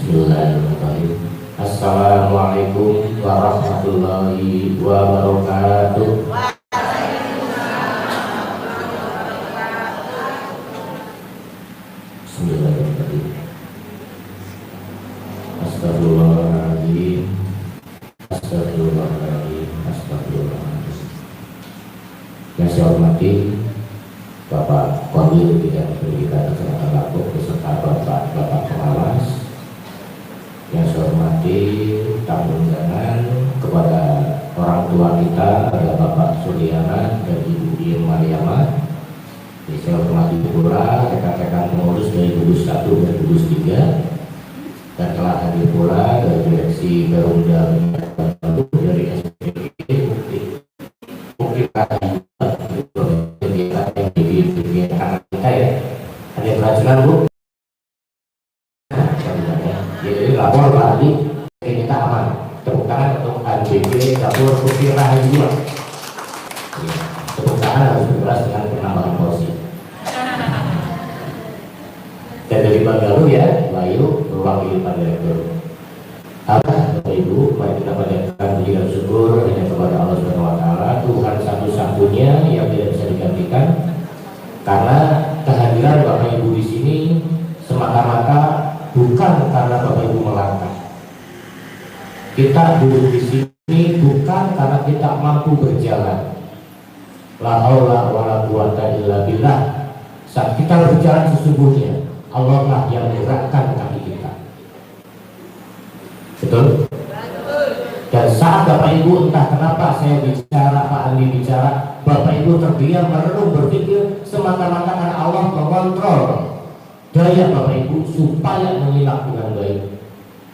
Bismillahirrahmanirrahim. Assalamualaikum warahmatullahi wabarakatuh. Bismillahirrahmanirrahim. Astagfirullahaladzim. Astagfirullahaladzim. Astagfirullahaladzim. Yang saya hormati Bapak Qadir Bidang Pendidikan Kecamatan Lapuk beserta Bapak Pengawas. Yang saya hormati tamu undangan kepada orang tua kita, ada Bapak Suryana dan Ibu Iem Mariamah. Saya hormati pula rekan-rekan pengurus dari gugus 1 dan gugus 3, dan telah hadir pula dari direksi Perumda dari SPG mungkin anak kita ya, ada keracunan Bu. Jadi lapor Pak Adi, kita aman. Tepuk tangan untuk ABG Dapur Putih Rahayu. Tepuk tangan harus dibalas dengan penambahan porsi. Dan dari Banggalu ya, Bayu mewakili Pak Direktur. Bapak Ibu, mari kita panjatkan puji dan syukur hanya kepada Allah Subhanahu wa taala, Tuhan satu-satunya yang tidak bisa digantikan. Karena kehadiran Bapak Ibu di sini semata-mata bukan karena Bapak Ibu melangkah. Kita duduk di sini bukan karena kita mampu berjalan. La haula wala quwata illa billah. Saat kita berjalan sesungguhnya Allah lah yang menggerakkan kaki kita. Betul? Dan saat Bapak Ibu entah kenapa saya bicara, Pak Andi bicara, Bapak Ibu terdiam merenung berpikir semata-mata karena Allah mengontrol daya Bapak Ibu supaya menyimak dengan baik.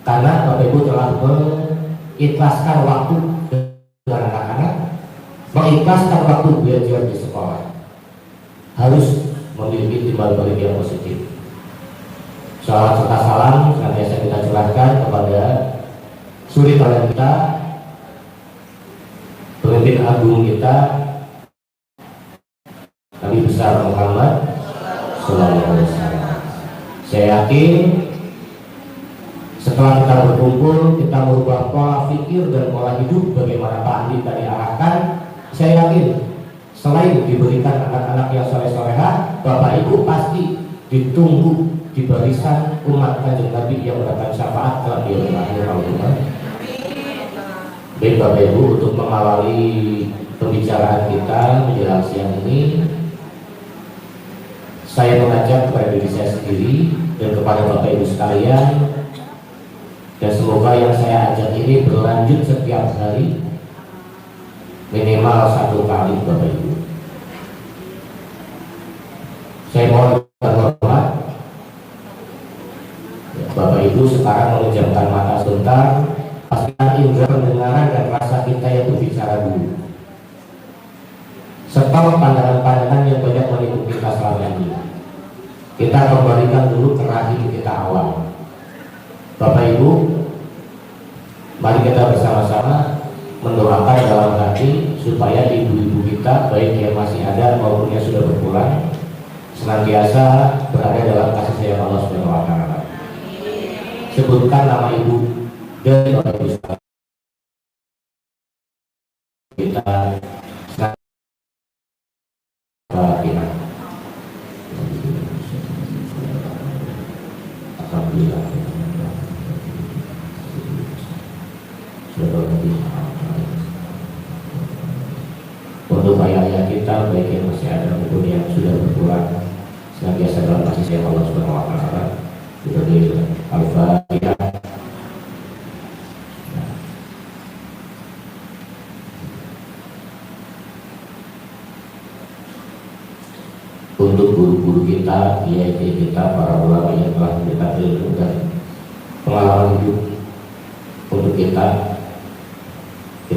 Karena Bapak Ibu telah mengikhlaskan waktu dengan anak-anak, mengikhlaskan waktu belajar di sekolah, harus memiliki timbal balik yang positif. Salawat serta salam senantiasa kita curahkan kepada suri teladan kita, pemimpin agung kita, Nabi besar Muhammad Sallallahu Alaihi Wasallam. Saya yakin setelah kita berkumpul, kita merubah pola pikir dan pola hidup bagaimana Pak Andi tadi arahkan. Saya yakin selain diberikan anak-anak yang soleh-solehah, Bapak Ibu pasti ditunggu di barisan umat Kanjeng Nabi yang mendapat syafaat kelak di akhir zaman. Baik Bapak Ibu, untuk mengawali pembicaraan kita menjelang siang ini, saya mengajak kepada diri saya sendiri dan kepada Bapak Ibu sekalian, dan semoga yang saya ajak ini berlanjut setiap hari minimal 1 kali Bapak Ibu. Saya mohon hormat Bapak Ibu sekarang memejamkan mata sebentar, pastikan indera pendengaran dan rasa kita yang berbicara dulu. Setelah pandangan-pandangan yang banyak menipu kita selama ini, kita kembalikan dulu ke rahim kita awal. Bapak Ibu, mari kita bersama-sama mendoakan dalam hati supaya ibu-ibu kita, baik yang masih ada maupun yang sudah berpulang, senantiasa berada dalam kasih sayang Allah Subhanahu wa taala. Sebutkan nama ibu dan Bapak Ibu sekalian. Kita alhamdulillah. Untuk ayah-ayah kita, baik yang masih ada maupun yang sudah berpulang, senantiasa dalam kasih sayang Allah Subhanahu wa taala. Al-Fatihah. Untuk guru-guru kita, kiai kita, para ulama yang telah memberikan ilmu dan pengalaman hidup untuk kita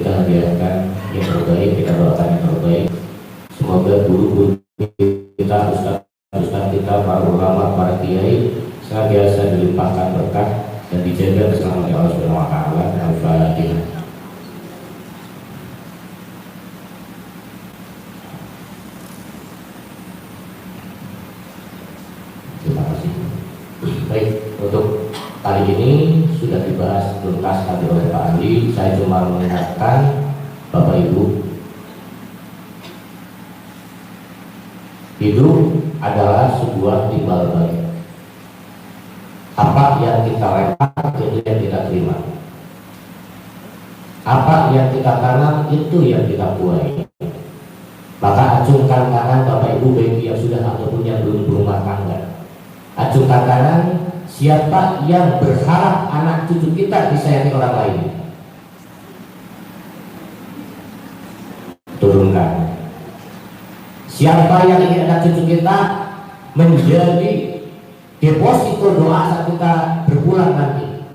hadiahkan yang terbaik, kita doakan yang terbaik. Semoga guru-guru kita, ustaz kita, para ulama, para kiai senantiasa dilimpahkan berkah dan dijaga keselamatan Allah Subhanahu wa taala. Al-Fatihah. Terima kasih. Baik, untuk kali Hari ini sudah dibahas tuntas tadi oleh Pak Andi. Saya cuma mengingatkan Bapak Ibu, hidup adalah sebuah timbal balik. Apa yang kita lempar itu yang kita terima. Apa yang kita tanam itu yang kita buai. Maka acungkan tangan Bapak Ibu bagi yang sudah ataupun yang belum berumah tangga. Acungkan tangan siapa yang berharap anak cucu kita disayangi orang lain. Turunkan. Siapa yang ingin anak cucu kita menjadi deposito doa saat kita berpulang nanti.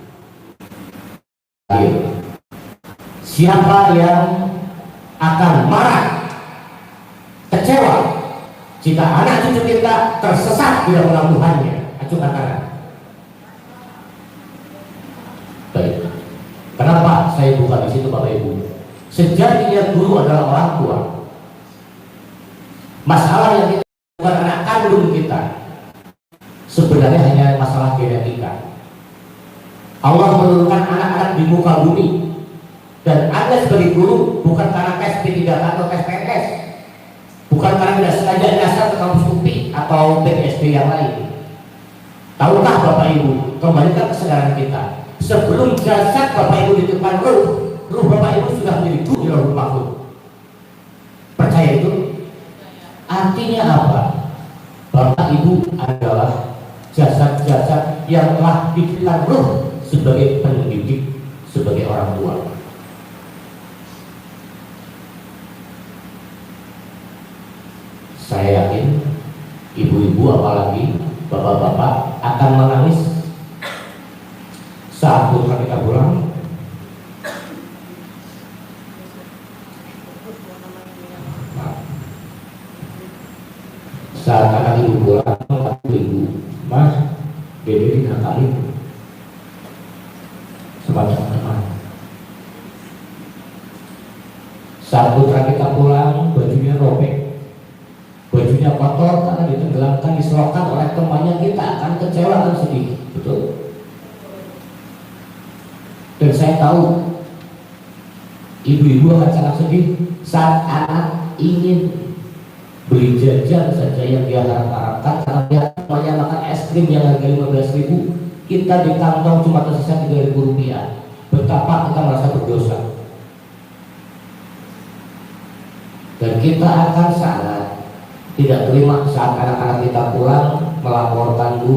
Ayo. Siapa yang akan marah, kecewa jika anak cucu kita tersesat di dalam Tuhannya? Acungkan tangan. Baik. Kenapa saya buka di situ Bapak Ibu? Sejatinya guru adalah orang tua. Masalah yang kita bukan anak kandung kita, sebenarnya hanya masalah genetika. Allah menurunkan anak-anak di muka bumi, dan Anda sebagai guru bukan karena tes P3K atau tes PNS, bukan karena tidak sengaja dasar ke kampus UPI atau PTSD yang lain. Tahukah Bapak Ibu, kembalikan kesadaran kita, sebelum jasad Bapak Ibu dititipkan ruh Bapak Ibu sudah menjadi guru di dalam mahfud. Percaya itu? Artinya apa? Bapak Ibu adalah jasad-jasad yang telah dititipkan ruh sebagai pendidik, sebagai orang tua. Saya yakin ibu-ibu apalagi bapak-bapak akan menangis saat putra kita pulang. Saat anak ibu pulang, ibu, Mas, Dede dikatakan semacam teman. Saat putra kita pulang, bajunya robek, bajunya kotor karena ditenggelamkan, diselokan oleh temannya, kita akan kecewa dan sedih, betul? Dan saya tahu ibu-ibu akan sangat sedih saat anak ingin beli jajan saja yang dia harap-harapkan karena dia semuanya makan es krim yang harga 15.000, kita di kantong cuma tersisa 3.000 rupiah. Betapa kita merasa berdosa. Dan kita akan sangat tidak terima saat anak-anak kita pulang melaporkan, Bu,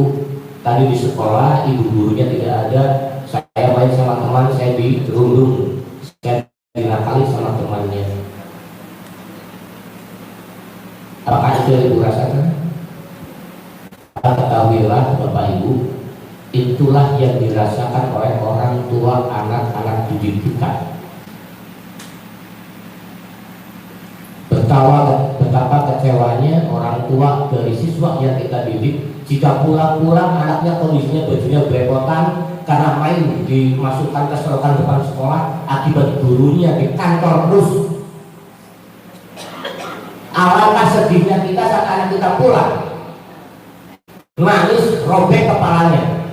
tadi di sekolah ibu gurunya tidak ada, saya main sama teman, saya dirundung, saya dinakali sama temannya. Apakah itu yang ibu rasakan? Ketahuilah Bapak Ibu, itulah yang dirasakan oleh orang tua anak-anak didik kita. Betapa kecewanya orang tua dari siswa yang kita didik jika pulang-pulang anaknya kondisinya bajunya belepotan karena main dimasukkan ke selokan depan sekolah akibat gurunya di kantor terus. Alangkah sedihnya kita saat anak kita pulang nangis robek kepalanya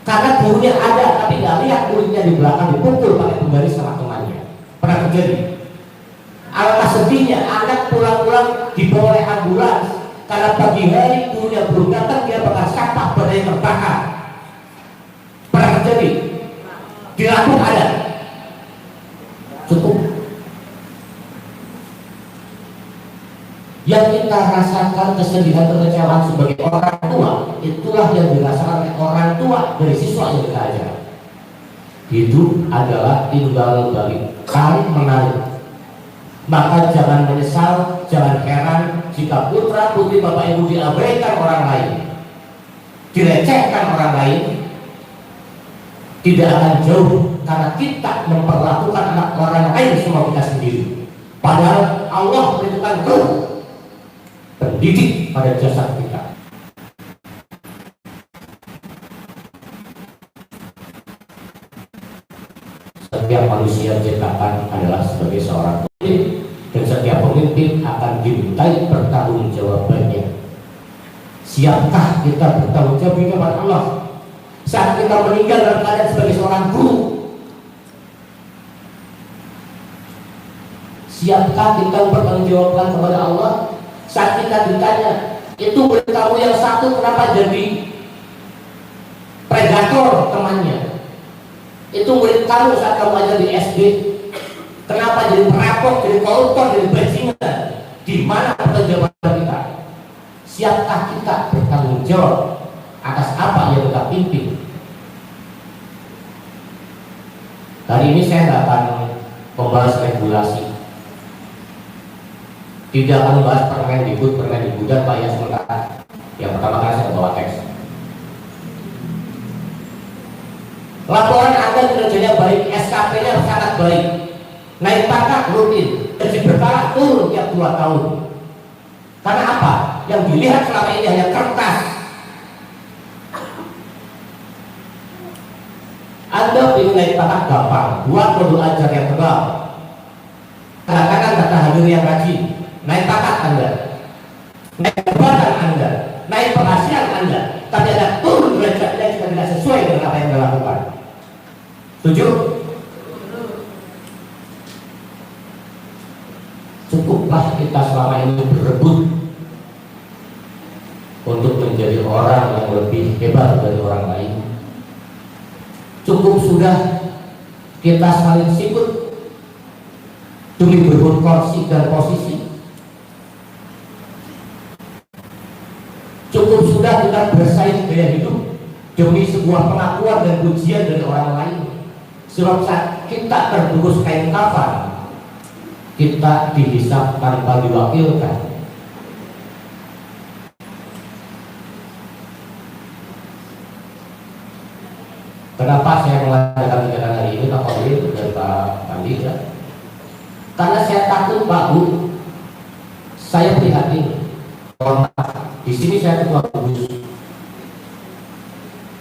karena gurunya ada tapi nggak lihat kulitnya di belakang dipukul pakai penggaris sama temannya. Pernah terjadi? Alangkah sedihnya anak pulang-pulang dibawa oleh ambulans karena pagi hari gurunya belum datang, dia bakal sampah badannya terbakar. Pernah terjadi? Di Lampung ada. Cukup. Yang kita rasakan kesedihan kekecewaan sebagai orang tua, itulah yang dirasakan oleh orang tua dari siswa yang kita ajar. Hidup adalah timbal balik, tarik menarik. Maka jangan menyesal, jangan heran jika putra putri Bapak Ibu diabaikan orang lain, dilecehkan orang lain. Tidak akan jauh karena kita memperlakukan anak orang lain semua kita sendiri. Padahal Allah menentukan ruh pendidik pada jasad kita. Setiap manusia diciptakan adalah sebagai seorang pemimpin, dan setiap pemimpin akan dimintai pertanggungjawabannya. Siapkah kita bertanggung jawab kepada Allah? saat kita meninggal dalam keadaan sebagai seorang guru, siapkah kita mempertanggungjawabkan kepada Allah saat kita ditanya, itu murid kamu yang satu kenapa jadi predator temannya? Itu murid kamu saat kamu ajar di SD, kenapa jadi perampok, jadi koruptor, jadi bajingan? Di mana pertanggungjawaban kita? Siapkah kita bertanggung jawab atas apa yang kita pimpin? Hari ini saya tidak akan membahas regulasi, tidak akan membahas Permendikbud dan Pak ya sementara. Yang pertama kali saya bawa teks. Laporan Anda kinerjanya baik, SKP-nya sangat baik, naik pangkat rutin, gaji berkala turun tiap 2 tahun. Karena apa? Yang dilihat selama ini hanya kertas. Anda ingin naik pangkat gampang, buat modul ajar yang tebal, kadang-kadang data hadir yang rajin, naik pangkat Anda, naik jabatan Anda, naik penghasilan Anda, tapi ada turun derajatnya jika tidak sesuai dengan apa yang Anda lakukan. Setuju? Cukuplah kita selama ini berebut untuk menjadi orang yang lebih hebat dari orang lain. Cukup sudah kita saling sikut demi berebut kursi dan posisi. Cukup sudah kita bersaing gaya hidup demi sebuah pengakuan dan pujian dari orang lain. Sebab saat kita terbungkus kain kafan, kita dihisap tanpa diwakilkan. Kenapa saya mengadakan kegiatan hari ini, Pak Kolil dan Pak Pandi? Ya? Karena saya takut, Pak Bu, saya prihatin. Di sini saya ketua gugus,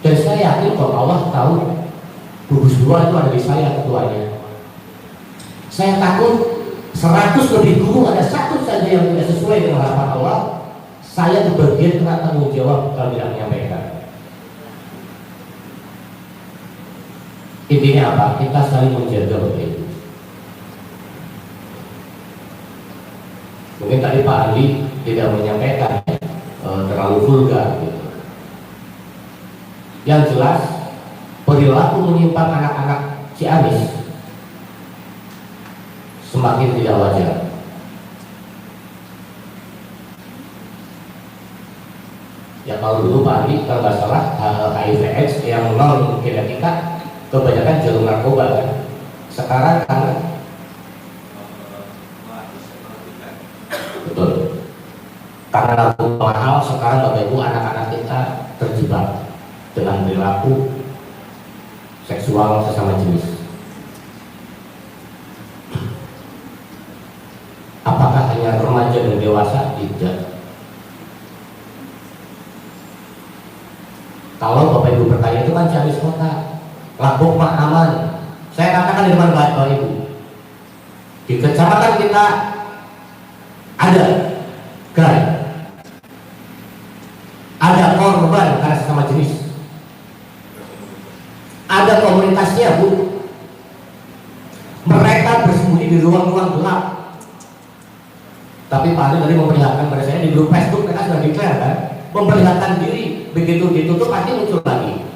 dan saya yakin kalau Allah tahu gugus 2 itu ada di saya ketuanya. Saya takut 100 lebih guru ada satu saja yang tidak sesuai dengan harapan Allah, saya kebagian kena tanggung jawab kalau tidak menyampaikan. Intinya apa? Kita saling menjaga begitu. Mungkin tadi Pak Andi tidak menyampaikan terlalu vulgar gitu. Yang jelas perilaku menyimpang anak-anak Ciamis semakin tidak wajar. Ya kalau dulu Pak Andi kalau nggak salah HIV/AIDS yang non genetika kebanyakan jalur narkoba kan. Sekarang karena betul, karena narkoba mahal, sekarang Bapak Ibu anak-anak kita terjebak dengan perilaku seksual sesama jenis. Apakah hanya remaja dan dewasa? Tidak. Kalau Bapak Ibu bertanya itu kan Ciamis Kota, Labok mah aman. Saya katakan di depan Bapak Ibu, di kecamatan kita ada gerai, ada korban karena sesama jenis, ada komunitasnya Bu. Mereka bersembunyi di ruang-ruang gelap. Tapi Pak Ali tadi memperlihatkan pada saya di grup Facebook, mereka sudah declare kan, memperlihatkan diri, begitu ditutup pasti muncul lagi.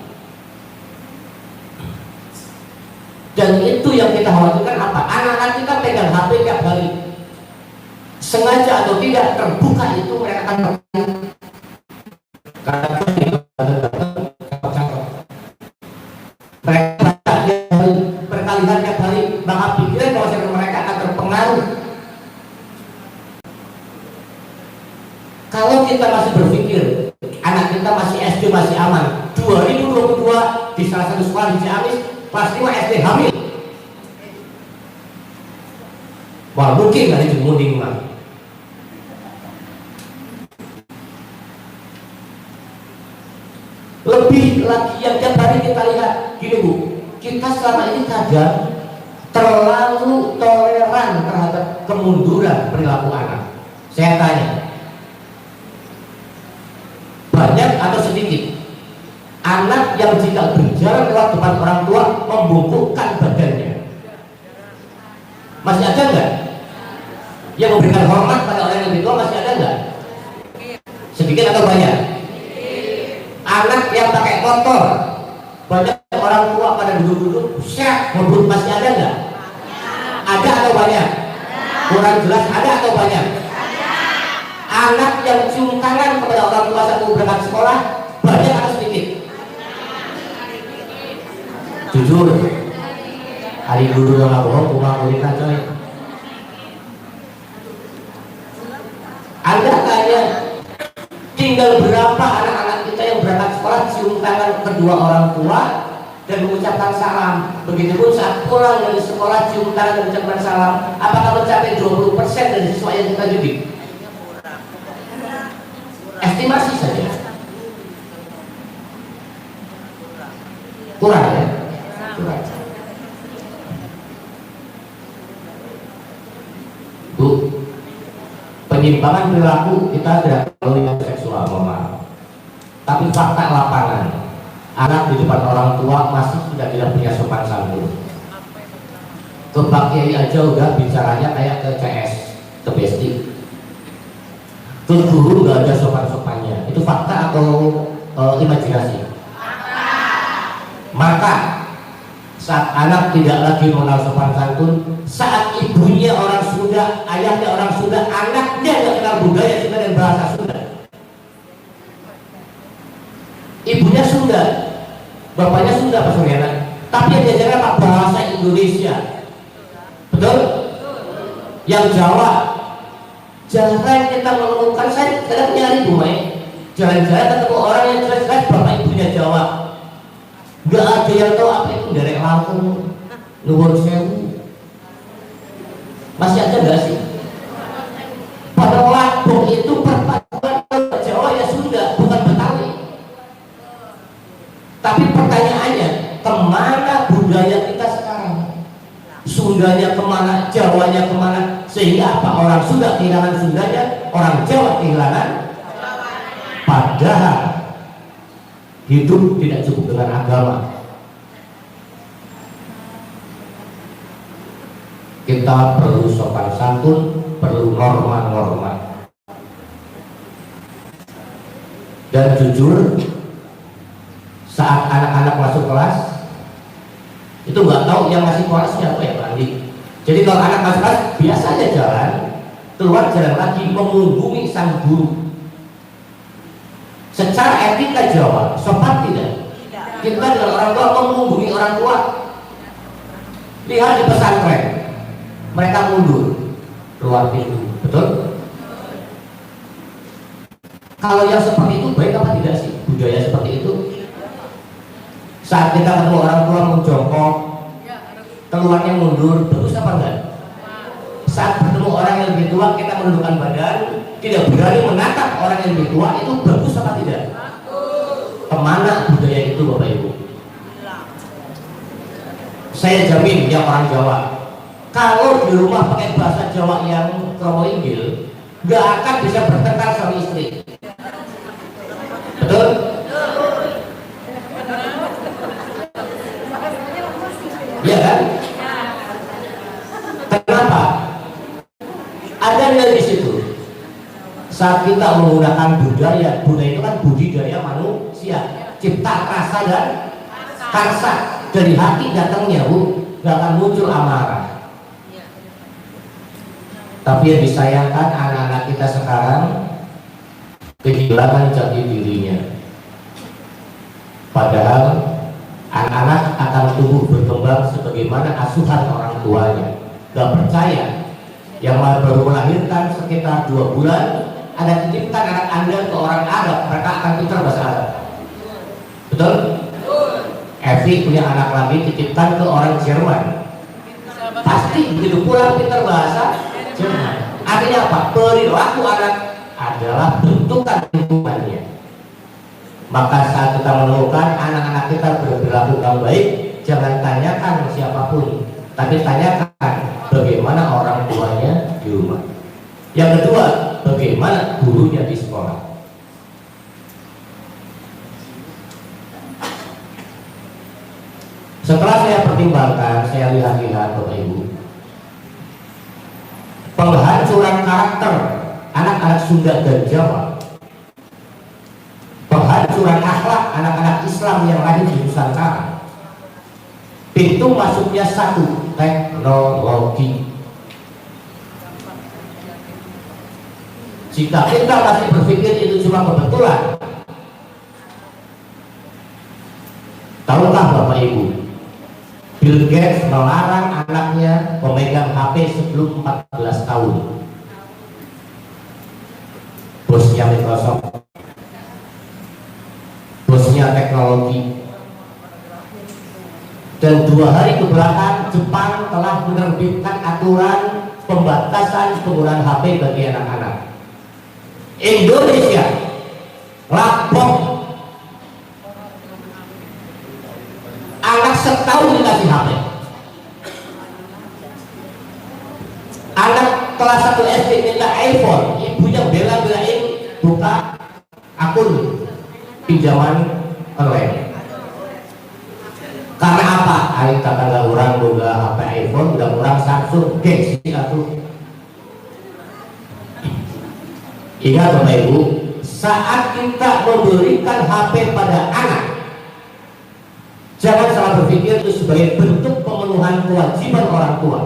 Dan itu yang kita khawatirkan apa? Anak-anak kita pegang HP tiap hari, sengaja atau tidak terbuka itu mereka akan berkali-kali tiap hari, maka pikiran bahwa mereka akan terpengaruh. Kalau kita masih berpikir anak kita masih SD masih aman, 2022 di salah satu sekolah di Ciamis kelas 5 SD hamil. Wah mungkin nggak itu munding mah. Lebih lagi yang tiap hari kita lihat gini Bu, kita selama ini kadang terlalu toleran terhadap kemunduran perilaku anak. Saya tanya, banyak atau sedikit Anak yang jika berjalan lewat depan orang tua membungkukkan badannya, masih ada nggak? Yang memberikan hormat pada orang yang lebih tua masih ada nggak? Sedikit atau banyak? Anak yang pakai motor, banyak orang tua pada duduk-duduk, siap ngebut, masih ada nggak? Ada atau banyak? Kurang jelas, ada atau banyak? Anak yang cium tangan kepada orang tua saat berangkat sekolah, banyak atau sedikit? Jujur, hari guru yang bohong, rumah muridnya coy. Anda tanya, tinggal berapa anak-anak kita yang berangkat sekolah cium tangan kedua orang tua dan mengucapkan salam. Begitupun saat pulang dari sekolah cium tangan dan mengucapkan salam. Apakah mencapai 20% dari siswa yang kita didik? Estimasi saja. Kurang ya? Kurang. Bu, penyimpangan perilaku kita tidak perlu yang seksual, mohon. Tapi fakta lapangan, anak di depan orang tua masih tidak punya sopan santun. Ke Pak Kiai aja udah bicaranya kayak ke CS, ke Besti. Ke guru nggak ada sopan-sopannya. Itu fakta atau imajinasi? Maka saat anak tidak lagi mengenal sopan santun, saat ibunya orang Sunda, ayahnya orang Sunda, anaknya nggak kenal budaya Sunda dan bahasa Sunda. Ibunya Sunda, bapaknya Sunda, Pak Suryana, tapi yang diajarkan Pak bahasa Indonesia, betul? Yang Jawa, jangan kita menemukan, saya kadang nyari Bu Mai, jalan-jalan ketemu orang yang jelas-jelas bapak ibunya Jawa, nggak ada yang tahu apa itu derek Lampung, Nuwun Sewu, masih ada nggak sih? Pada Lampung itu perpaduan Jawa ya Sunda, bukan Betawi. Tapi pertanyaannya, kemana budaya kita sekarang? Sundanya kemana, Jawanya kemana? Sehingga apa? Orang Sunda kehilangan Sundanya, orang Jawa kehilangan. Padahal hidup tidak cukup dengan agama. Kita perlu sopan santun, perlu norma-norma. Dan jujur, saat anak-anak masuk kelas itu nggak tahu yang ngasih kelas siapa ya Pak Andi. Jadi kalau anak masuk kelas biasa aja jalan, keluar jalan lagi mengunjungi sang guru. Secara etika Jawa sopan tidak? Kita dengan orang tua mengunjungi orang tua. Lihat di pesantren, mereka mundur keluar pintu, betul? Kalau yang seperti itu baik apa tidak sih budaya seperti itu? Saat kita ketemu orang tua menjongkok, keluarnya mundur, bagus apa enggak? Saat bertemu orang yang lebih tua, kita menundukkan badan, tidak berani menatap orang yang lebih tua, itu bagus apa tidak? Kemana budaya itu Bapak Ibu? Saya jamin yang orang Jawa, kalau di rumah pakai bahasa Jawa yang kromo inggil, nggak akan bisa bertengkar sama istri. Betul? Ya kan? Kenapa? Ada nilai di situ. Saat kita menggunakan budaya itu kan budidaya manusia, cipta rasa dan karsa, dari hati datangnya Bu, gak akan muncul amarah. Tapi yang disayangkan anak-anak kita sekarang kehilangan jati dirinya. Padahal anak-anak akan tumbuh berkembang sebagaimana asuhan orang tuanya. Gak percaya, yang baru melahirkan sekitar 2 bulan, Anda titipkan anak Anda ke orang Arab, mereka akan pintar bahasa Arab. Betul? Evi punya anak lagi, titipkan ke orang Jerman, pasti begitu pulang pintar bahasa Jerman. Artinya apa? Perilaku anak adalah bentukan lingkungannya. Maka saat kita menemukan anak-anak kita berperilaku yang baik, jangan tanyakan siapapun, tapi tanyakan bagaimana orang tuanya di rumah. Yang kedua, bagaimana gurunya di sekolah. pertimbangkan, saya lihat-lihat Bapak Ibu, penghancuran karakter anak-anak Sunda dan Jawa, penghancuran akhlak anak-anak Islam yang lahir di Nusantara, pintu masuknya satu, teknologi. Jika kita masih berpikir itu cuma kebetulan, tahukah Bapak Ibu, Bill Gates melarang anaknya memegang HP sebelum 14 tahun. Bosnya Microsoft, bosnya teknologi. Dan 2 hari kebelakang Jepang telah menerbitkan aturan pembatasan penggunaan HP bagi anak-anak. Indonesia lapor, anak setahun dikasih HP, anak kelas 1 SD minta iPhone, ibunya bela-belain buka akun pinjaman online. Karena apa? Ayo tetangga orang boga HP iPhone, udah orang Samsung, gengsi satu. Ingat Bapak Ibu, saat kita memberikan HP pada anak, jangan salah berpikir itu sebagai bentuk pemenuhan kewajiban orang tua.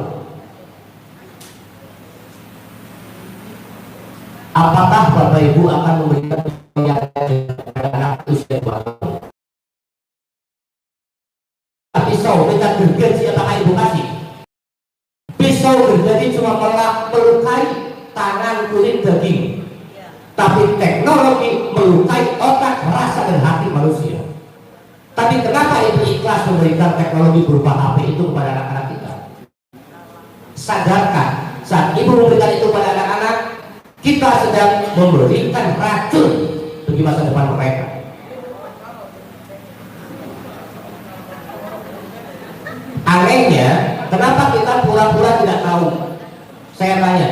Apakah Bapak Ibu akan memberikan kepada anak usia 2 tahun? Pisau, kita gergaji, apakah Ibu kasih? Pisau gergaji cuma melukai tangan, kulit, daging. Tapi teknologi melukai otak, rasa, dan hati manusia. Tapi kenapa Ibu ikhlas memberikan teknologi berupa HP itu kepada anak-anak kita? Sadarkan, saat Ibu memberikan itu kepada anak-anak, kita sedang memberikan racun bagi masa depan mereka. Anehnya, kenapa kita pura-pura tidak tahu? Saya tanya,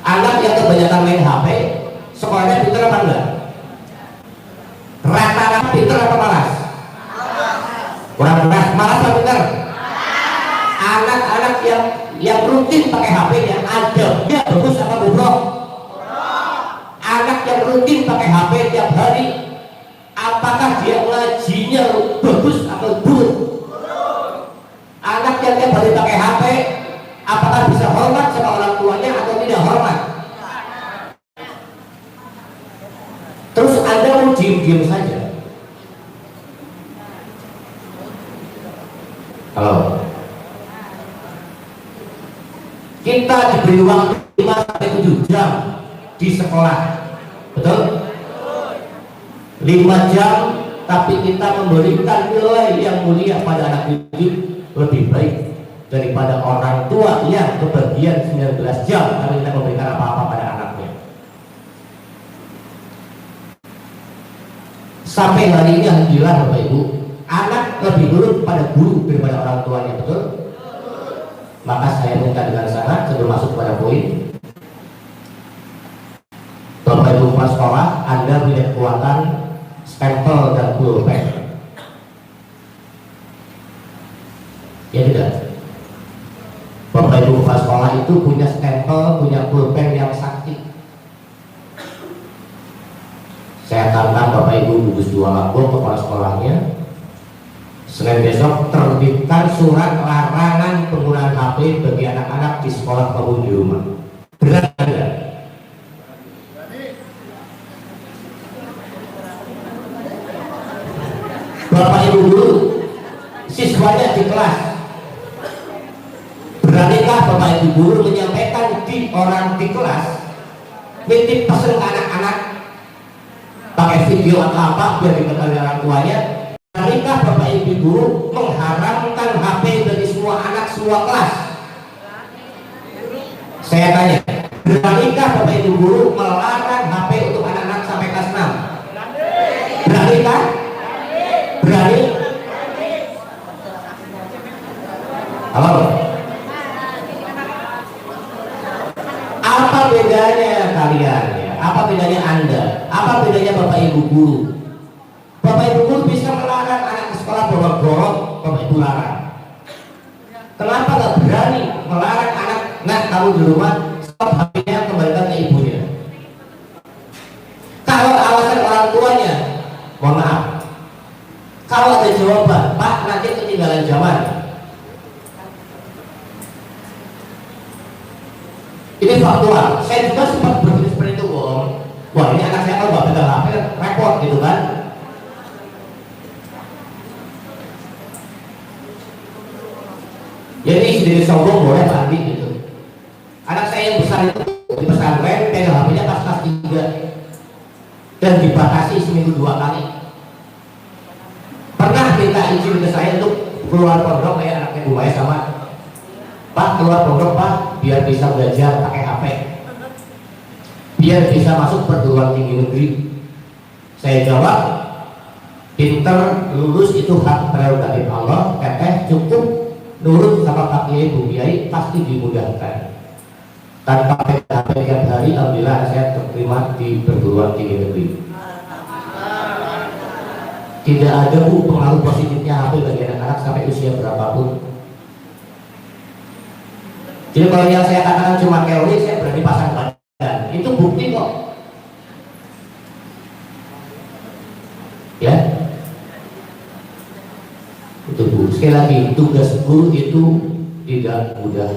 anak yang kebanyakan main HP, sekolahnya pintar apa enggak? Rata-rata pintar apa malas? Kurang malas, malas apa pintar? Anak-anak yang rutin pakai HP-nya, adabnya bagus apa bobrok? Anak yang rutin pakai HP tiap hari, apakah dia ngajinya bagus atau buruk? Anak yang tiap hari pakai HP, apakah bisa hormat sama orang tuanya atau tidak hormat? Terus Anda mau diem-diem saja? Halo? Kita diberi waktu 5-7 jam di sekolah, betul? 5 jam, tapi kita memberikan nilai yang mulia pada anak didik lebih baik daripada orang tua yang kebagian 19 jam tapi tidak memberikan apa-apa pada anaknya. Sampai hari ini alhamdulillah Bapak Ibu, anak lebih nurut pada guru daripada orang tuanya, betul? Maka saya minta dengan sangat sebelum masuk pada poin, Bapak Ibu kepala sekolah, Anda punya kekuatan stempel dan pulpen. Ya tidak? Bapak Ibu kepala sekolah itu punya stempel, punya pulpen yang sakti. Saya tantang Bapak Ibu gugus 2 Lampung kepala sekolahnya, Senin besok terbitkan surat larangan penggunaan HP bagi anak-anak di sekolah maupun di rumah. Benar tidak? Bapak Ibu guru, siswanya di kelas, beranikah Bapak Ibu guru menyampaikan di orang di kelas, nitip pesan ke anak-anak pakai video atau apa biar diketahui orang tuanya? Beranikah Bapak Ibu guru mengharamkan HP bagi semua anak semua kelas? Saya tanya, beranikah Bapak Ibu guru melarang HP untuk anak-anak sampai kelas 6? Beranikah? Berani? Halo? Apa bedanya kalian ya? Apa bedanya Anda? Apa bedanya Bapak Ibu guru? Bapak Ibu guru bisa melarang anak ke sekolah bawa golok, bapak ibu larang. Kenapa nggak berani melarang anak, nah kamu di rumah stop HP-nya, kembalikan ke ibunya? Kalau alasan orang tuanya, mohon maaf, kalau ada jawaban, Pak nanti ketinggalan zaman. Ini faktual. Saya juga sempat berpikir seperti itu, Om. Wah ini anak saya kalau nggak pegang HP repot gitu kan. Jadi sedikit sombong boleh Pak Andi gitu. Anak saya yang besar itu di pesantren pegang HP-nya pas kelas 3 dan dibatasi seminggu 2 kali. Pernah minta izin ke saya untuk keluar pondok kayak anaknya Bu Maya sama, Pak keluar pondok Pak biar bisa belajar pakai HP, biar bisa masuk perguruan tinggi negeri. Saya jawab, pinter lulus itu hak prerogatif Allah, teteh cukup nurut sama Pak Kiai Bu Kiai pasti dimudahkan. Tanpa PHP tiap hari, alhamdulillah saya terterima di perguruan tinggi negeri. Tidak ada Bu pengaruh positifnya HP bagi anak-anak sampai usia berapapun. Jadi kalau yang saya katakan cuma teori, saya berani pasang badan. Itu bukti kok. Ya. Itu Bu. Sekali lagi, tugas guru itu tidak mudah.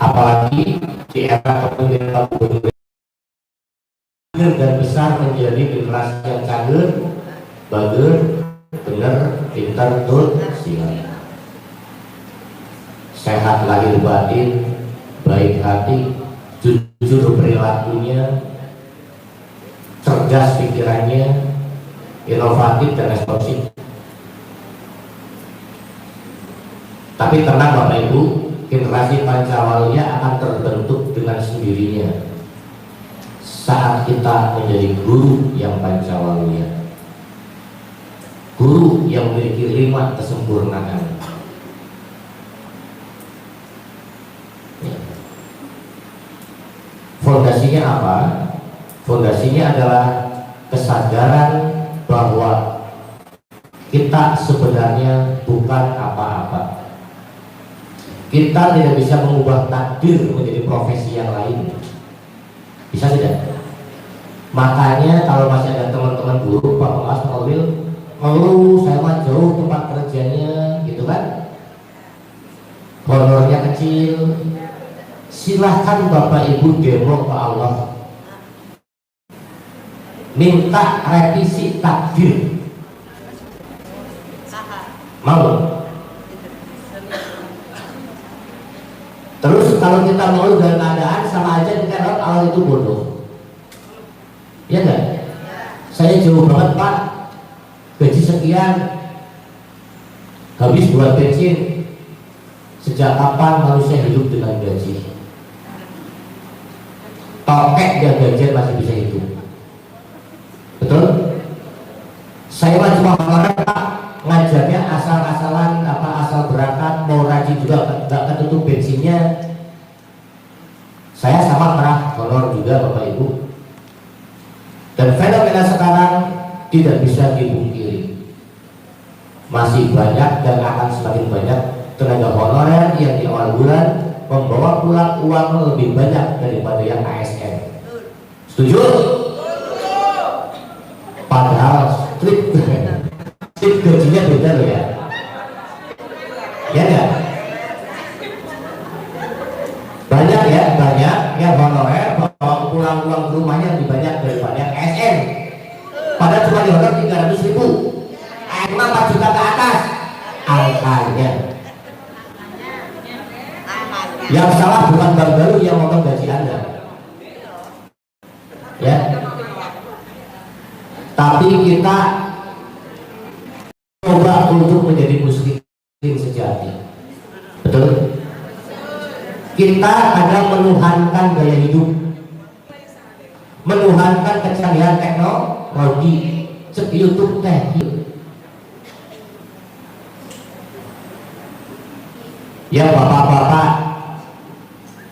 Apalagi di era kepemimpinan gubernur dan besar menjadi generasi yang cager, bager, benar, pintar, betul, siap. Sehat lahir batin, baik hati, jujur perilakunya, cerdas pikirannya, inovatif dan responsif. Tapi tenang Bapak Ibu, generasi Pancawalya akan terbentuk dengan sendirinya saat kita menjadi guru yang Pancawalya, guru yang memiliki 5 kesempurnaan. Fondasinya apa? Fondasinya adalah kesadaran bahwa kita sebenarnya bukan apa-apa. Kita tidak bisa mengubah takdir menjadi profesi yang lain. Bisa tidak? Makanya kalau masih ada teman-teman guru, Pak Pengas, Pak Wil, ngeluh saya mah jauh tempat kerjanya, gitu kan? Honornya kecil. Silahkan Bapak Ibu demo ke Allah, minta revisi takdir. Mau? Terus kalau kita mau dalam keadaan sama aja kita anggap Allah itu bodoh. Ya enggak? Saya jauh banget Pak, gaji sekian, habis buat bensin. Sejak kapan manusia hidup dengan gaji? Tokek dan gajian masih bisa hidup. Betul? Saya mah cuma kemarin Pak ngajarnya asal-asalan, asal berangkat, mau rajin juga nggak ketutup bensinnya. Saya sama pernah honor juga Bapak Ibu. Dan fenomena sekarang tidak bisa dipungkiri, masih banyak dan akan semakin banyak tenaga honorer yang di awal bulan membawa pulang uang lebih banyak daripada yang ASN. Setuju? Padahal strip gajinya beda loh ya. Ya enggak? Banyak ya, banyak yang honorer bawa pulang uang ke rumahnya lebih banyak daripada yang ASN. Padahal cuma di honor 300.000, ASN 4 juta ke atas angkanya. Yang salah bukan Bang Baru yang motong gaji Anda, ya. Tapi kita coba untuk menjadi muslim sejati. Betul? Kita kadang menuhankan gaya hidup, menuhankan kecanggihan teknologi, YouTube teh. Ya bapak-bapak,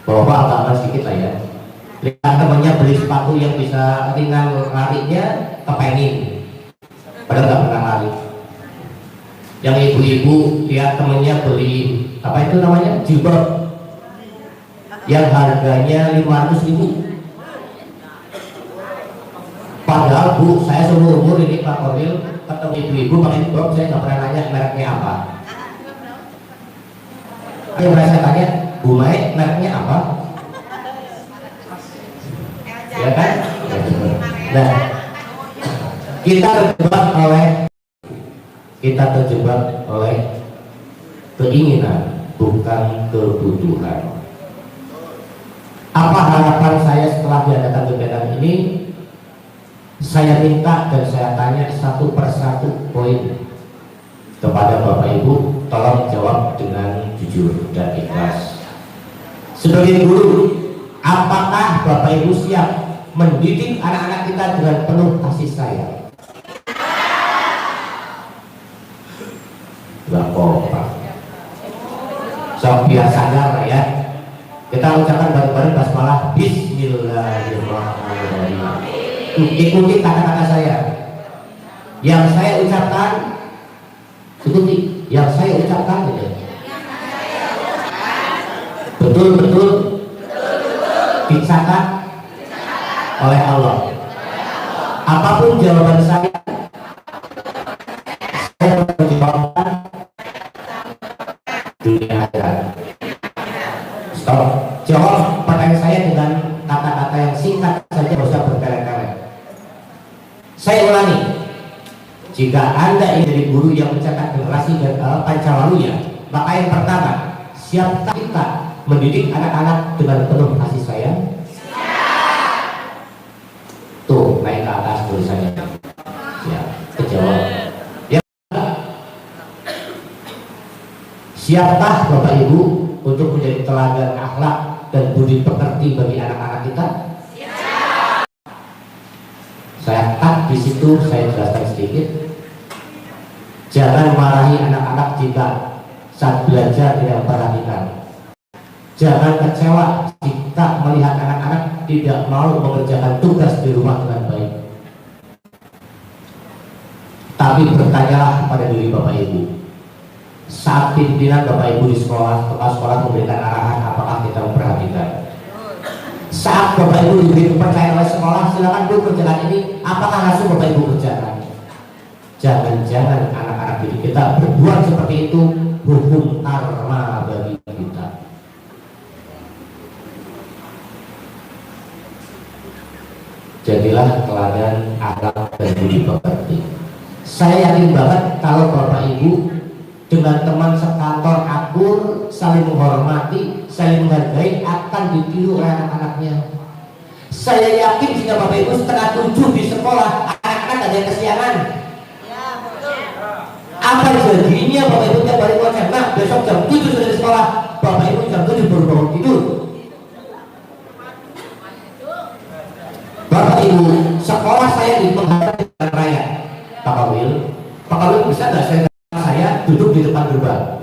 bapak agak sedikit lah ya. Lihat temannya beli sepatu yang bisa ringan larinya, kepengin. padahal nggak pernah lari. Yang ibu-ibu lihat temennya beli apa itu namanya jilbab yang harganya 500.000, padahal Bu saya seumur umur ini Pak Koril ketemu ibu-ibu pakai jilbab saya nggak pernah nanya mereknya apa. Yang pernah saya tanya, Bu Mai mereknya apa? Ya kan? Nah, kita terjebak oleh keinginan bukan kebutuhan. Apa harapan saya setelah diadakan kegiatan ini? Saya minta dan saya tanya satu persatu poin kepada Bapak Ibu, tolong jawab dengan jujur dan ikhlas. Sebagai guru, apakah Bapak Ibu siap mendidik anak-anak kita dengan penuh kasih sayang? Bapak, so biar sadar ya. Kita ucapkan bareng-bareng basmalah Bismillahirrahmanirrahim. Ikuti kata-kata saya. Yang saya ucapkan, ikuti. Yang saya ucapkan gitu. Betul-betul dicatat oleh Allah. Apapun jawaban saya menjawabkan dunia akhirat. Stop. Jawab pertanyaan saya dengan kata-kata yang singkat saja, tidak usah bertele-tele. Saya ulangi, jika Anda ingin jadi guru yang mencetak generasi dan Pancawalya, maka yang pertama, siapkah kita mendidik anak-anak dengan penuh kasih sayang? Tuh, naik ke atas tulisannya. Siap, kejawab. Ya. Siapkah Bapak Ibu untuk menjadi teladan akhlak dan budi pekerti bagi anak-anak kita? Saya cut di situ, saya jelaskan sedikit. Jangan marahi anak-anak jika saat belajar tidak memperhatikan. Jangan kecewa jika melihat anak-anak tidak mau mengerjakan tugas di rumah dengan baik. Tapi bertanyalah pada diri Bapak Ibu. Saat pimpinan Bapak Ibu di sekolah, kepala sekolah memberikan arahan, apakah kita memperhatikan? Saat Bapak Ibu diberi kepercayaan oleh sekolah, silakan Bu kerjakan ini, apakah langsung Bapak Ibu kerjakan? Jangan-jangan anak-anak didik kita berbuat seperti itu, hukum karma bagi kita. Jadilah teladan akhlak dan budi pekerti. Saya yakin banget kalau Bapak Ibu dengan teman sekantor akur, saling menghormati, saling menghargai, akan ditiru oleh anak-anaknya. Saya yakin jika Bapak Ibu setengah 7 di sekolah, anak-anak ada yang kesiangan. Ya, betul. Apa jadinya Bapak Ibu tiap hari ngoceh, nah besok jam 7 sudah di sekolah, Bapak Ibu jam 7 baru bangun tidur. Bapak Ibu, sekolah saya di Pengharapan Jalan Raya. Pak Kawil bisa nggak saya duduk di depan gerbang?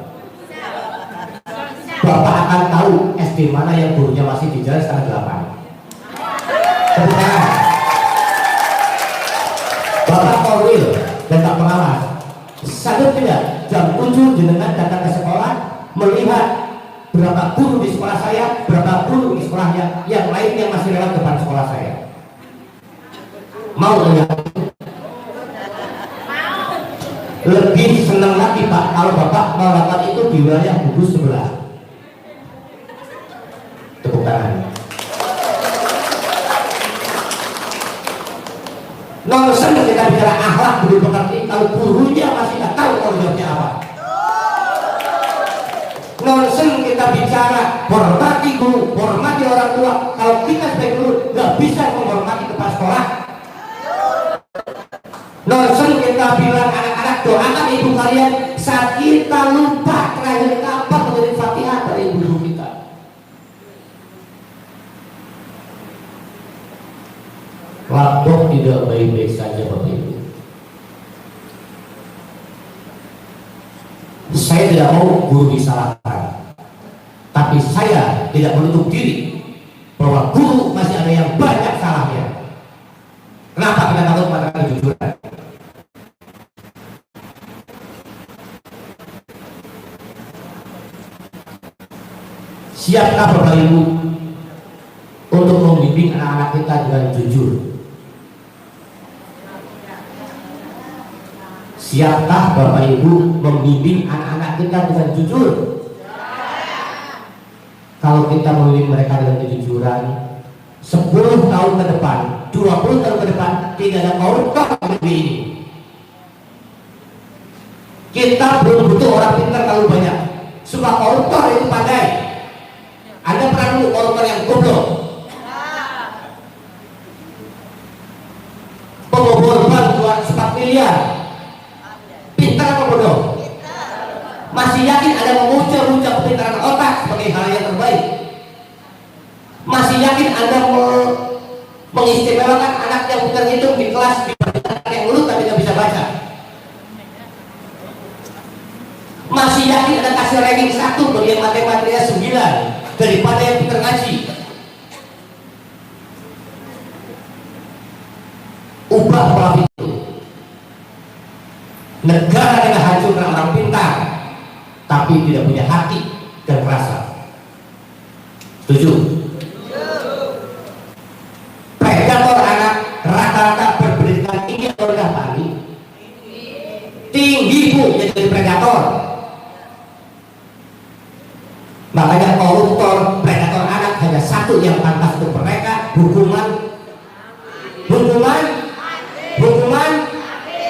Bapak akan tahu SD mana yang gurunya masih di jalan setengah 8. Kebetulan Bapak Kawil dan Pak Pengawas, sanggup tidak jam 7 jenengan datang ke sekolah melihat berapa guru di sekolah saya, berapa guru di sekolah yang lain yang masih lewat depan sekolah saya? Mau lihat? Lebih senang lagi Pak kalau Bapak melakukan itu di wilayah gugus sebelah. Tepuk tangan. Nonsen kita bicara akhlak budi pekerti kalau gurunya masih nggak tahu tanggung jawabnya apa. Nonsen kita bicara hormati guru, hormati orang tua kalau kita sebagai guru nggak bisa menghormati kepala sekolah. Nonsen kita bilang anak-anak doakan ibu kalian saat kita lupa terakhir kapan menjadi Fatihah dari ibu kita. Lapor tidak baik-baik saja Bapak Ibu. Saya tidak mau guru disalahkan, tapi saya tidak menutup diri bahwa guru masih ada yang banyak salahnya. Kenapa kita takut mengatakan kejujuran? Siapkah Bapak Ibu untuk membimbing anak-anak kita dengan jujur? Siapkah Bapak Ibu membimbing anak-anak kita dengan jujur? Kalau kita membimbing mereka dengan kejujuran, 10 tahun ke depan, 20 tahun ke depan, tidak ada koruptor di negeri ini. Kita belum butuh orang pintar terlalu banyak. Semua koruptor itu pandai. Anda pernah dulu koruptor yang goblok? Pembobol bank 4 miliar. Pintar apa bodoh? Masih yakin ada memuja-muja kepintaran otak sebagai hal yang terbaik? Masih yakin Anda mengistimewakan anak yang pintar itu di kelas dibandingkan anak yang mulut tapi tidak bisa baca? Masih yakin Anda kasih ranking 1 bagi yang matematikanya 9 daripada yang pintar ngaji? Ubah pola pikir. Negara dengan hancur karena orang pintar tapi tidak punya hati dan rasa. Setuju? Predator anak rata-rata berpendidikan tinggi atau rendah Pak Ali? Tinggi Bu, yang jadi predator. Makanya koruptor, predator anak hanya satu yang pantas untuk mereka, hukuman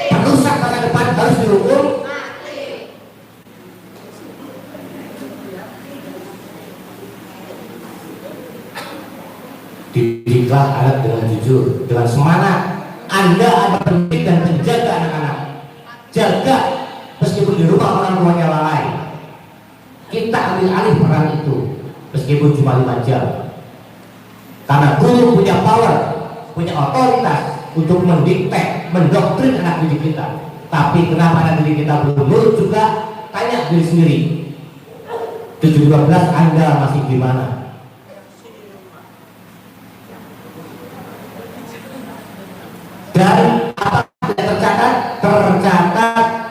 perusak masa depan, harus dihukum. Didiklah anak dengan jujur, dengan semangat. Anda ada pendidik dan menjaga anak-anak. Jaga meskipun di rumah orang tuanya lalai. Kita ambil alih peran itu meskipun cuma 5 jam. Karena guru punya power, punya otoritas untuk mendikte, mendoktrin anak didik kita. Tapi kenapa anak didik kita belum nurut juga? Tanya diri sendiri. 17 Anda masih gimana? Dan apa yang tercatat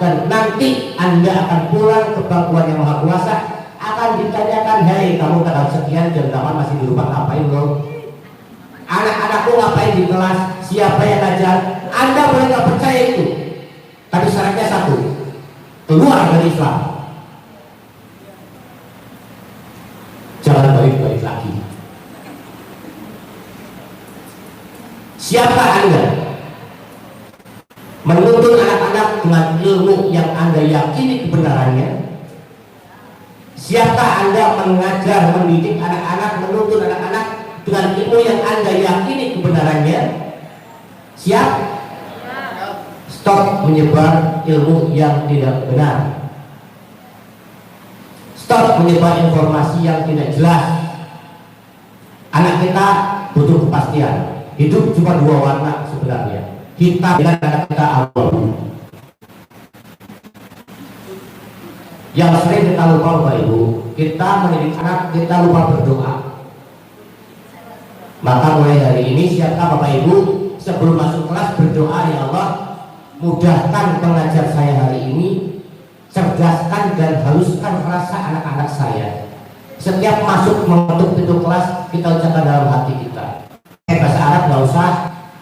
dan nanti Anda akan pulang ke bangkuan yang Maha Kuasa, akan ditanyakan, hei kamu tanggal sekian jam 8 masih di rumah ngapain lo? Anak-anakku ngapain di kelas? Siapa yang ngajar? Anda boleh nggak percaya itu, tapi syaratnya satu, keluar dari Islam, jangan balik-balik lagi. Siapa Anda menuntun anak-anak dengan ilmu yang Anda yakini kebenarannya? Siapkah Anda mengajar, mendidik anak-anak, menuntun anak-anak dengan ilmu yang Anda yakini kebenarannya? Siap? Stop menyebar ilmu yang tidak benar. Stop menyebar informasi yang tidak jelas. Anak kita butuh kepastian. Hidup cuma 2 warna sebenarnya, hitam dengan kata-kata abu. Yang sering kita lupa Bapak Ibu, kita mendidik anak, kita lupa berdoa. Maka mulai hari ini siapkah Bapak Ibu sebelum masuk kelas berdoa, ya Allah mudahkan pengajar saya hari ini, cerdaskan dan haluskan rasa anak-anak saya. Setiap masuk mengetuk pintu kelas kita ucapkan dalam hati kita, bahasa Arab nggak usah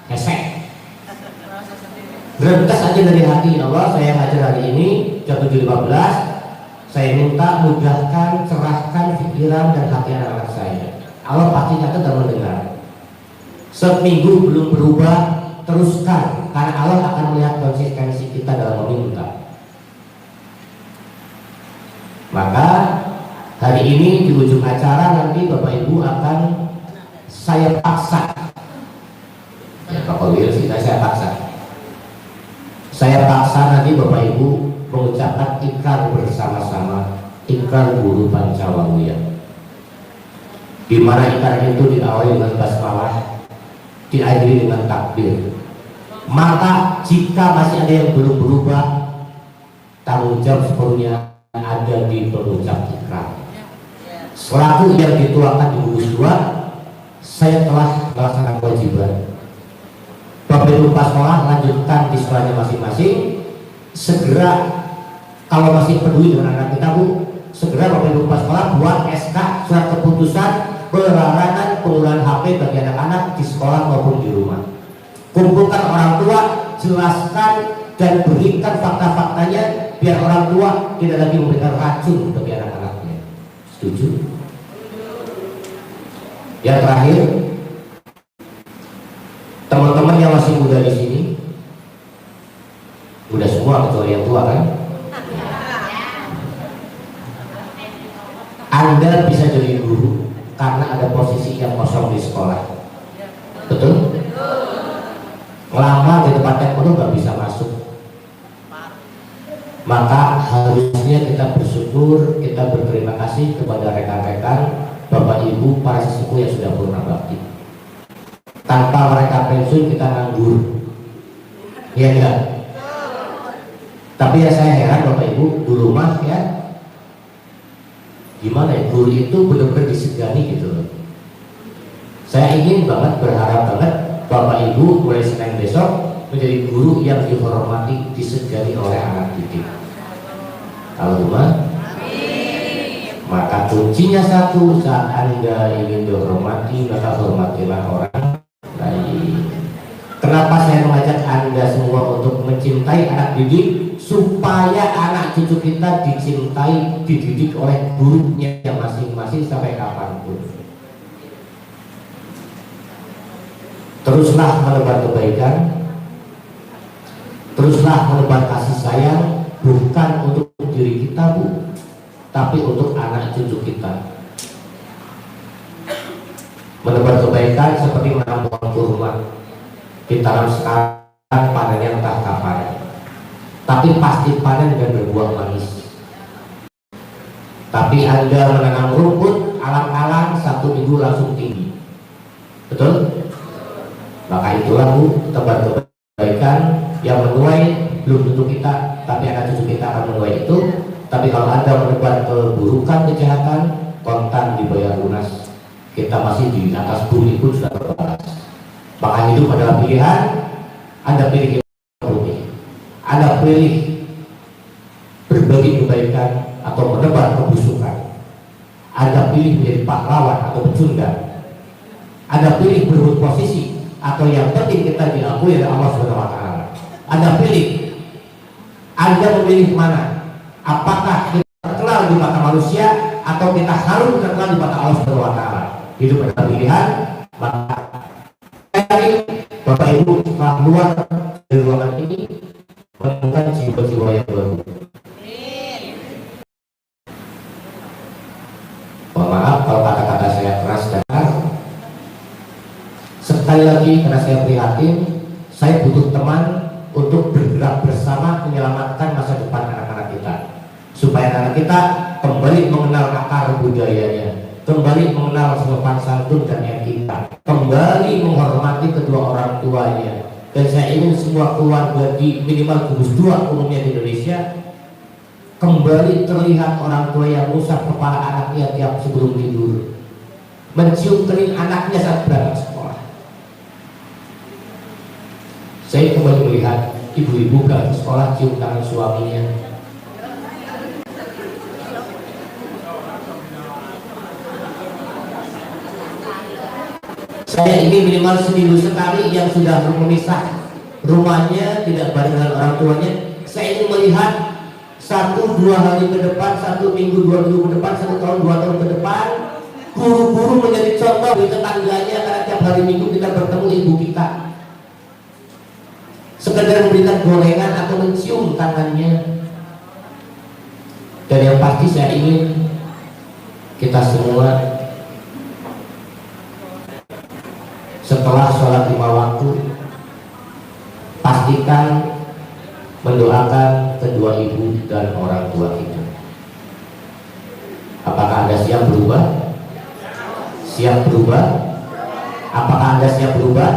hesek, bergegas aja dari hati. Ya Allah, saya ngajar hari ini jam 7.15, saya minta mudahkan, cerahkan pikiran dan hati anak-anak saya. Allah pasti nyata dan mendengar. Seminggu belum berubah, teruskan, karena Allah akan melihat konsistensi kita dalam meminta. Maka hari ini di ujung acara nanti Bapak Ibu akan saya paksa, ya Pak Kowil sih, saya paksa. Saya paksa nanti Bapak Ibu mengucapkan ikrar bersama-sama, ikrar guru Pancawamuya, di mana ikrar itu diawali dengan basmalah, diakhiri dengan takbir. Maka jika masih ada yang belum berubah, tanggung jawab sepenuhnya ada di pengucap ikrar. Selaku yang dituangkan di buku 2, saya telah melaksanakan kewajiban. Bapak Ibu pas sekolah lanjutkan di sekolahnya masing-masing. Segera kalau masih peduli dengan anak kita Bu, segera Bapak Ibu Kepala Sekolah buat SK surat keputusan pelarangan penggunaan HP bagi anak-anak di sekolah maupun di rumah. Kumpulkan orang tua, jelaskan dan berikan fakta-faktanya biar orang tua tidak lagi memberikan racun bagi anak-anaknya. Setuju? Yang terakhir, teman-teman yang masih muda di sini, muda semua kecuali yang tua kan? Anda bisa jadi guru karena ada posisi yang kosong di sekolah. Betul? Lama di tempat yang penuh nggak bisa masuk. Maka harusnya kita bersyukur, kita berterima kasih kepada rekan-rekan, Bapak Ibu, para sesepuh yang sudah purna bakti. Tanpa mereka pensiun kita nganggur. Iya enggak? Tapi ya saya heran Bapak Ibu, di rumah ya gimana ya, guru itu benar-benar disegani gitu loh. Saya ingin banget, berharap banget Bapak Ibu mulai Senin besok menjadi guru yang dihormati, disegani oleh anak didik. Kalau rumah, maka kuncinya satu, saat Anda ingin dihormati maka hormatilah orang lain. Kenapa saya mengajak Anda semua untuk mencintai anak didik? Supaya anak cucu kita dicintai, dididik oleh gurunya yang masing-masing sampai kapanpun. Teruslah menebar kebaikan, teruslah menebar kasih sayang, bukan untuk diri kita Bu, tapi untuk anak cucu kita. Menebar kebaikan seperti menanam pohon kurma, ditanam sekarang, panennya entah kapan, tapi pasti panen dan berbuah manis. Tapi Anda menanam rumput alang-alang, 1 minggu langsung tinggi. Betul? Maka itulah Bu, tebar kebaikan yang menuai belum tentu kita, tapi anak cucu kita akan menuai itu. Tapi kalau Anda menebar keburukan, kejahatan, kontan dibayar lunas. Kita masih di atas bumi pun sudah berbalas. Maka hidup adalah pilihan. Anda pilih bumi, Anda pilih berbagi kebaikan atau menebar kebusukan. Anda pilih menjadi pahlawan atau pecundang. Anda pilih berebut posisi atau yang penting kita diakui oleh Allah Subhanahu wa taala. Anda pilih. Anda memilih mana? Apakah kita terkenal di mata manusia atau kita harus terkenal di mata Allah Subhanahu wa taala? Hidup adalah pilihan. Maka Bapak Ibu setelah keluar dari ruangan ini menemukan jiwa-jiwa yang baru. Mohon maaf kalau kata-kata saya keras dan kasar. Sekali lagi karena saya prihatin, saya butuh teman untuk bergerak bersama menyelamatkan masa depan anak-anak kita, supaya anak kita kembali mengenal akar budayanya, kembali mengenal sopan santun dan etika, kembali menghormati kedua orang tuanya. Dan saya ingin semua keluarga di minimal gugus 2 umumnya di Indonesia kembali terlihat orang tua yang mengusap kepala anaknya tiap sebelum tidur, mencium kening anaknya saat berangkat sekolah. Saya kembali melihat ibu-ibu ke sekolah cium tangan suaminya. Saya ingin minimal seminggu sekali yang sudah memisah rumahnya, tidak bareng dengan orang tuanya. Saya ingin melihat 1-2 hari ke depan, 1 minggu, 2 minggu ke depan, 1 tahun, 2 tahun ke depan, guru-guru menjadi contoh di tetangganya karena tiap hari minggu kita bertemu ibu kita. Sekedar memberikan gorengan atau mencium tangannya. Dan yang pasti saya ingin kita semua setelah sholat 5 waktu pastikan mendoakan kedua ibu dan orang tua kita. Apakah Anda siap berubah? Siap berubah? Apakah Anda siap berubah?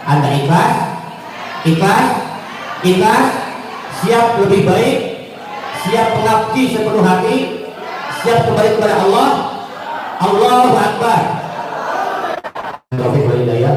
Anda ikhlas? Ikhlas? Ikhlas? Siap lebih baik? Siap mengabdi sepenuh hati? Siap kembali kepada Allah? Allahu Akbar. Taufiq wal hidayah.